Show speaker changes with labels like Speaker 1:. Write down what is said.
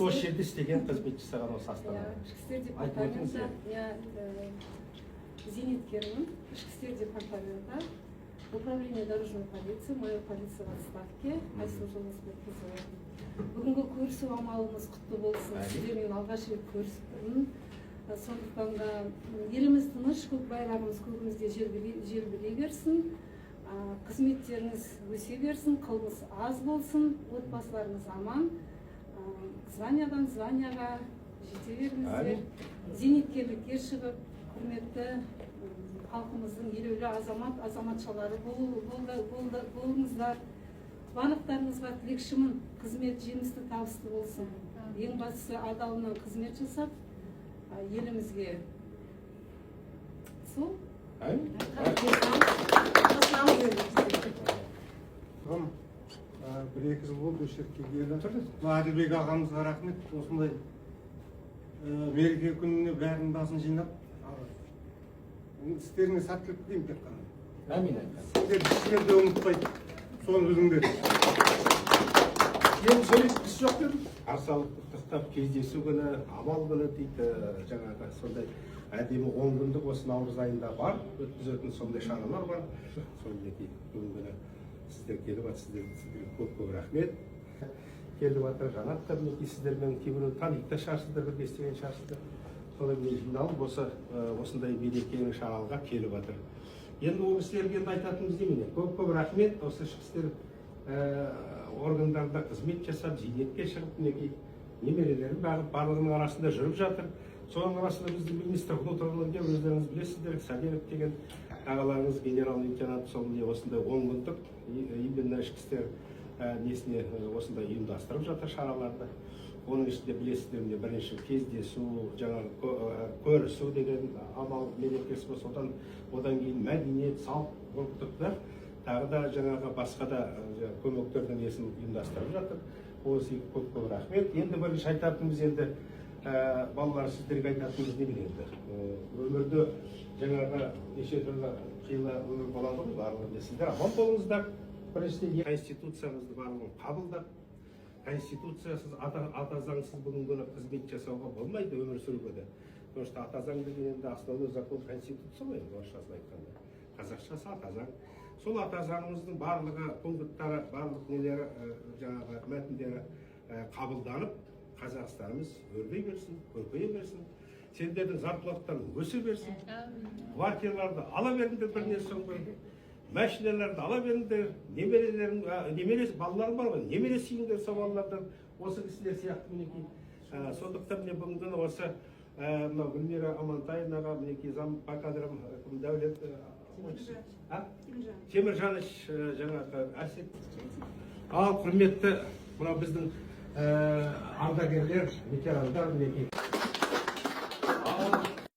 Speaker 1: Осы жерде істеген қызметші саған осы Астанада.
Speaker 2: Ішкі істер департаментінде я зейнеткермін. Ішкі істер департаментінде управление дорожной полиции, майор полиция в отставке, Айсұлу Жолдасбекқызы. Бүгінгі көрісу амалымыз құтты болсын. Сіздермен алғаш рет көрісіппін. Сондықтан да еліміз тыныш, көк байрағымыз көгімізде желбірей берсін. Қызметтеріңіз өсе берсін, қылмыс аз болсын, отбасыларыңыз аман. Званиядан званияға жете беріңіздер. Зейнеткерлікке шығып, құрметті халқымыздың елеулі азаматшалары болыңыздар. Барлықтарыңызға тілекшімін, қызмет жемісті табысты болсын. Ең бастысы адалынан қызмет жасап, елімізге сол.
Speaker 3: Бір-екі жыл болды осы жерге келгелі. Әділбек ағамызға рахмет. Осындай мереке күніне бәрінің басын жинап, істеріңе сәттілік тілеймін тек қана.
Speaker 1: Әмин.
Speaker 3: Сіздер ешкімді ұмытпайды. Соны біліңдер.
Speaker 1: Енді сөйлескісі жоқ дедім. Арсалықты құттықтап кездесу күні, амал күні дейді, жаңағы сондай әдемі 10 күндік осы наурыз айында бар, өткізетін сондай шаралар бар. Сондай күні сіздер келіп жатыр, сіздерге көп рахмет. Келіп жатыр, жанатта мінекей сіздермен кейбіреу танитын шығарсыздар, бірге істеген шығарсыздар. Солай жиналып осындай мерекелік шараларға келіп жатыр. Енді ол кісілерге айтатынымыз немене? Көп рахмет. Осы ішкі істер органдарында қызмет жасап, зейнетке шығып, мінекей немерелерін барлығының арасында жүріп жатыр. Соның арасында біздің министр внутренних дел, өздеріңіз білесіздер, Сәленов деген ағаларыңыз генерал-лейтенант осындай 10 күндік именно ішкі істер несіне осындай ұйымдастырып жатыр шараларды. Оның ішінде білесіздер, бірінші кездесу, жаңағы көрісу деген амал мерекесі болса, одан кейін мәдениет, салт, ұлттықтар, тағы да жаңағы басқа да көмектердің несін ұйымдастырып жатыр. Осы көп рахмет. Енді бірінші айтатынымыз енді балалар сіздерге айтатынымыз не біледі? Өмірде жаңағы неше түрлі қилы өмір болады ғой, барлығы сіздер аман болыңыздар. Біріншіден конституциямызды барлығын қабылдап, конституциясыз, ата заңсыз бүгінгі күні қызмет жасауға болмайды өмір сүруге. Потому что ата заң деген енді основной закон конституция ғой, орысшасын айтқанда. Қазақшасы ата заң. Сол ата заңымыздың барлығы пункттары, барлық нелері, жаңағы мәтіндері қабылданып, қазақстанымыз өрлей берсін, көркейе берсін. Сендердің зарплаттарың өсе берсін. Квартираларды ала беріңдер бірінен соң бір. Мәшинелерді ала беріңдер. Немересі балаларың бар ғой, немере сүйіңдер сол балалардан. Осы кісілер сияқты мінекей. Сондықтан мен бүгінгі осы Гүлмира Амантаевнаға мінекей зам по кадрам Дәулет Теміржаныш жаңағы әсет. Ал құрметті мынау біздің ардагерлер, ветерандар мінекей.